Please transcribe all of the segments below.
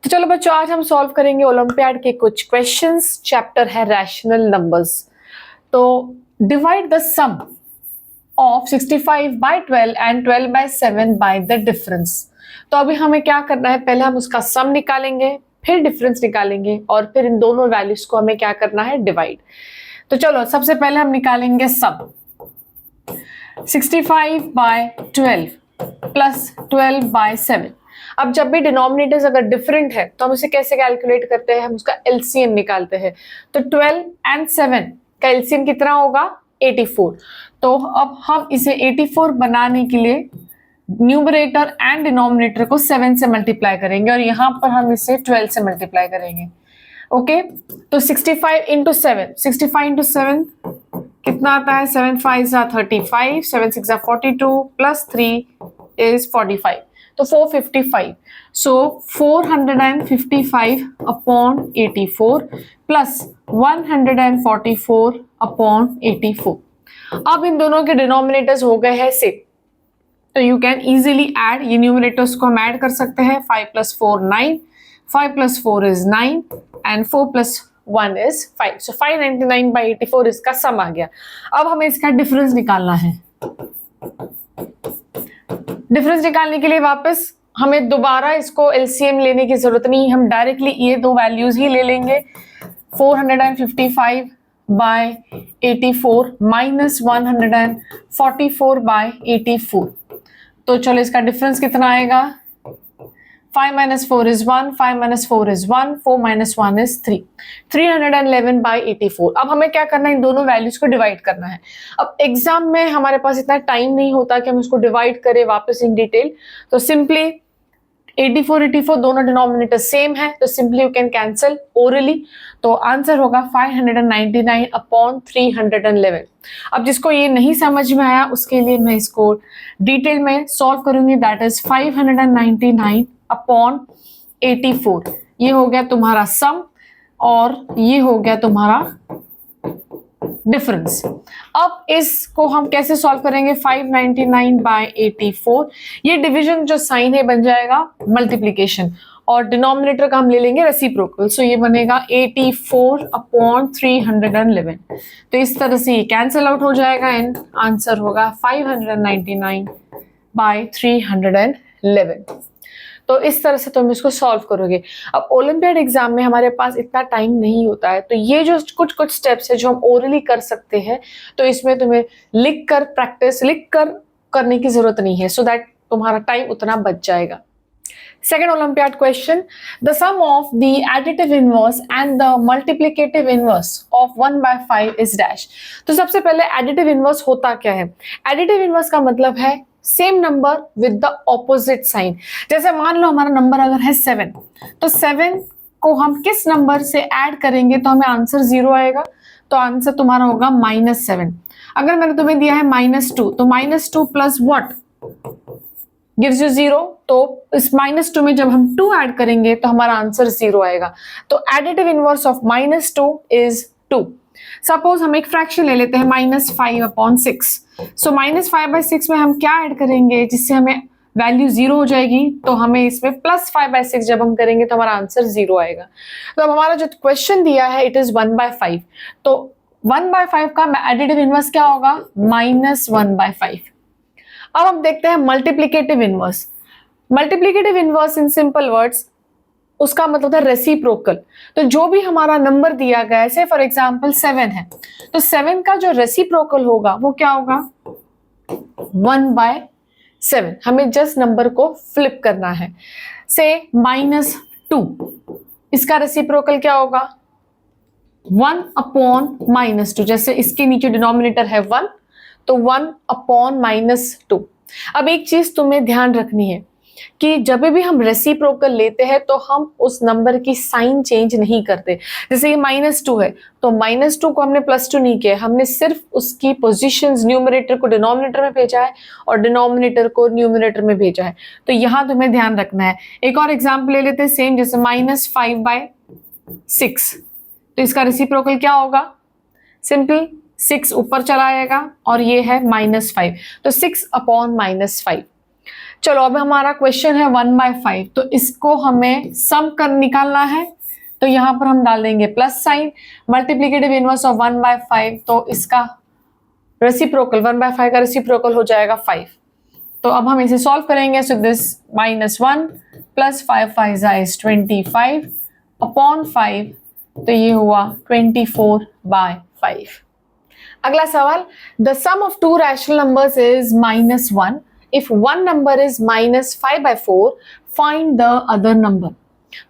तो चलो बच्चों, आज हम सॉल्व करेंगे ओलंपियाड के कुछ क्वेश्चंस। चैप्टर है रैशनल नंबर्स। तो divide the sum of 65 by 12 and 12 by 7 by the difference. तो अभी हमें क्या करना है, पहले हम उसका सम निकालेंगे, फिर डिफरेंस निकालेंगे और फिर इन दोनों वैल्यूज को हमें क्या करना है, डिवाइड। तो चलो सबसे पहले हम निकालेंगे सम। 65 बाय 12 प्लस 12 बाय 7। अब जब भी डिनोमिनेटर्स अगर डिफरेंट है तो हम उसे कैसे कैलकुलेट करते हैं, हम उसका एलसीएम निकालते हैं। तो 12 एंड 7 का एलसीएम कितना होगा, 84। तो अब हम इसे 84 बनाने के लिए न्यूमरेटर एंड डिनोमिनेटर को 7 से मल्टीप्लाई करेंगे और यहाँ पर हम इसे 12 से मल्टीप्लाई करेंगे। ओके, तो 65 इंटू 7, 65 इंटू 7 कितना आता है, 7 5 35, 7 6 42 प्लस 3 इज 45, तो 455। सो 455 अपॉन 84 प्लस 144 अपॉन 84। अब इन दोनों के डिनोमिनेटर्स हो गए हैं सेम, तो यू कैन इजीली ऐड, ये न्यूमरेटर्स को हम ऐड कर सकते हैं। 5 plus 4 9, 5 plus 4 is 9 and 4 plus 1 is 5। So 599 by 84 इसका सम आ गया। अब हमें इसका डिफरेंस निकालना है। डिफरेंस निकालने के लिए वापस हमें दोबारा इसको एलसीएम लेने की जरूरत नहीं, हम डायरेक्टली ये दो वैल्यूज ही ले लेंगे। 455 बाय 84 माइनस 144 बाय 84। तो चलो इसका डिफरेंस कितना आएगा, 5 minus 4 is 1, 5 minus 4 is 1, 4 minus 1 is 3, 311 by 84। अब हमें क्या करना है, इन दोनों वैल्यूज को डिवाइड करना है। अब एग्जाम में हमारे पास इतना टाइम नहीं होता कि हम इसको डिवाइड करें वापस इन डिटेल, तो सिंपली 84 84 दोनों डिनोमिनेटर सेम है, तो simply you can cancel orally. तो आंसर होगा 599 अपॉन 311। अब जिसको ये नहीं समझ में आया उसके लिए मैं इसको डिटेल में सॉल्व करूंगी। That is 599 upon 84। ये हो गया तुम्हारा सम और ये हो गया तुम्हारा डिफरेंस। अब इसको हम कैसे सॉल्व करेंगे, 599 बाय 84, ये डिवीजन जो साइन है बन जाएगा मल्टीप्लीकेशन और डिनोमिनेटर का हम ले लेंगे रेसिप्रोकल। सो ये बनेगा 84 अपॉन 311। तो इस तरह से ये कैंसिल आउट हो जाएगा एंड आंसर होगा 599 बाय 311। तो इस तरह से तुम इसको सॉल्व करोगे। अब ओलंपियाड एग्जाम में हमारे पास इतना टाइम नहीं होता है, तो ये जो कुछ कुछ स्टेप्स है जो हम ओरली कर सकते हैं, तो इसमें तुम्हें लिख कर प्रैक्टिस करने की जरूरत नहीं है, सो दैट तुम्हारा टाइम उतना बच जाएगा। Second Olympiad question, the sum of the additive inverse and the multiplicative inverse of 1 by 5 is dash। तो सबसे पहले additive inverse होता क्या है, additive inverse का मतलब है same number with the opposite sign. जैसे मान लो हमारा नंबर अगर है 7, तो 7 को हम किस नंबर से ऐड करेंगे तो हमें आंसर 0 आएगा, तो आंसर तुम्हारा होगा -7। अगर मैंने तुम्हें दिया है -2, तो -2 प्लस व्हाट गिव्स यू 0, तो इस -2 में जब हम 2 ऐड करेंगे तो हमारा आंसर 0 आएगा। तो additive inverse of -2 is 2। Suppose हम एक फ्रैक्शन ले लेते हैं -5 अपॉन 6। सो -5/6 में हम क्या ऐड करेंगे जिससे हमें वैल्यू 0 हो जाएगी, तो हमें इसमें +5/6 जब हम करेंगे तो हमारा आंसर 0 आएगा। तो अब हमारा जो क्वेश्चन दिया है इट इज 1/5, तो 1/5 का एडिटिव इनवर्स क्या होगा, -1/5। अब हम देखते हैं multiplicative inverse. Multiplicative inverse in simple words उसका मतलब है रेसिप्रोकल। तो जो भी हमारा नंबर दिया गया है, फॉर एग्जांपल 7 है, तो 7 का जो रेसिप्रोकल होगा वो क्या होगा, 1/7। हमें जस्ट नंबर को फ्लिप करना है। से -2, इसका रेसिप्रोकल क्या होगा, 1 अपॉन -2। जैसे इसके नीचे डिनोमिनेटर है 1, तो 1 अपॉन -2। अब एक चीज तुम्हें ध्यान रखनी है कि जब भी हम रेसिप्रोकल लेते हैं तो हम उस नंबर की साइन चेंज नहीं करते। जैसे ये -2 है, तो -2 को हमने +2 नहीं किया, हमने सिर्फ उसकी पोजीशंस, न्यूमरेटर को डिनोमिनेटर में भेजा है और डिनोमिनेटर को न्यूमरेटर में भेजा है। तो यहां तुम्हें ध्यान रखना है। एक और एग्जाम्पल ले लेते हैं सेम, जैसे -5/6। तो इसका रेसिप्रोकल क्या होगा, सिंपल 6 ऊपर चला आएगा और ये है -5, तो 6 अपॉन -5। चलो अब हमारा क्वेश्चन है 1/5, तो इसको हमें सम कर निकालना है, तो यहाँ पर हम डाल देंगे plus sign, multiplicative inverse of 1/5, तो इसका रेसिप्रोकल 1/5 का रेसिप्रोकल हो जाएगा 5। तो अब हम इसे सॉल्व करेंगे, so this -1 plus 5 5 is 25 upon 5, तो ये हुआ 24/5। अगला सवाल, the sum of two rational numbers is -1 if one number is -5/4 find the other number.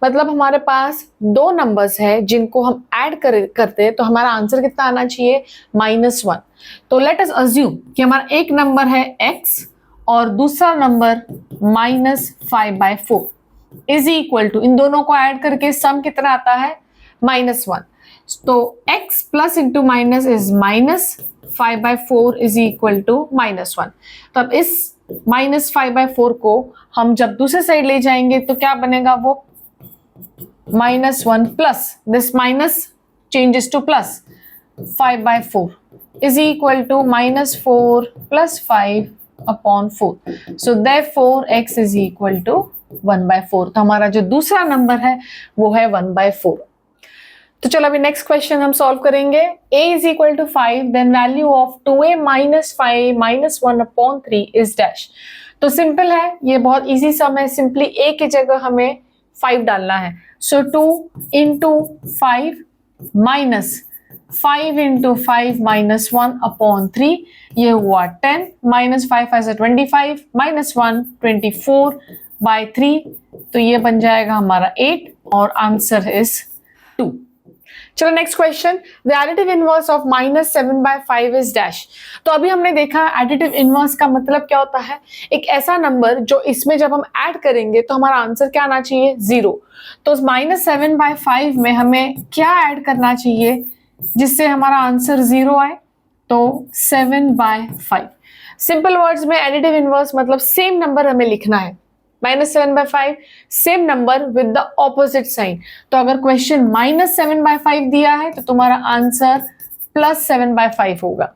मतलब हमारे पास दो नंबर्स है जिनको हम ऐड करते हैं, तो हमारा आंसर कितना आना चाहिए, -1। तो लेट अस अज्यूम कि हमारा एक नंबर है x और दूसरा नंबर -5/4 इज इक्वल टू, इन दोनों को ऐड करके सम कितना आता है, -1। तो x plus into minus is -5/4 is equal to -1। तो अब इस -5/4 को हम जब दूसरे साइड ले जाएंगे तो क्या बनेगा, वो -1 plus this minus changes two plus 5/4 is equal to -4 plus 5 upon 4. So therefore x is equal to 1/4। तो हमारा जो दूसरा नंबर है वो है 1/4। तो चलो अभी नेक्स्ट क्वेश्चन हम सॉल्व करेंगे। a is equal to 5 then value of 2a minus 5 minus 1 upon 3 is dash। तो सिंपल है, ये बहुत इजी सम है, सिंपली a की जगह हमें 5 डालना है। सो 2 into 5 minus 5 into 5 minus 1 upon 3, ये हुआ 10 minus 5 5 से 25 minus 1 24/3, तो ये बन जाएगा हमारा 8 और आंसर इज 2। चलो next question, the additive inverse of -7/5 is dash. तो अभी हमने देखा एडिटिव इनवर्स का मतलब क्या होता है, एक ऐसा नंबर जो इसमें जब हम ऐड करेंगे तो हमारा आंसर क्या आना चाहिए, 0। तो -7/5 में हमें क्या ऐड करना चाहिए जिससे हमारा आंसर 0 आए, तो 7/5। सिंपल वर्ड्स में एडिटिव इनवर्स मतलब सेम नंबर हमें लिखना है, -7/5 same number with the opposite sign. तो अगर क्वेश्चन -7/5 दिया है तो तुम्हारा आंसर +7/5 होगा।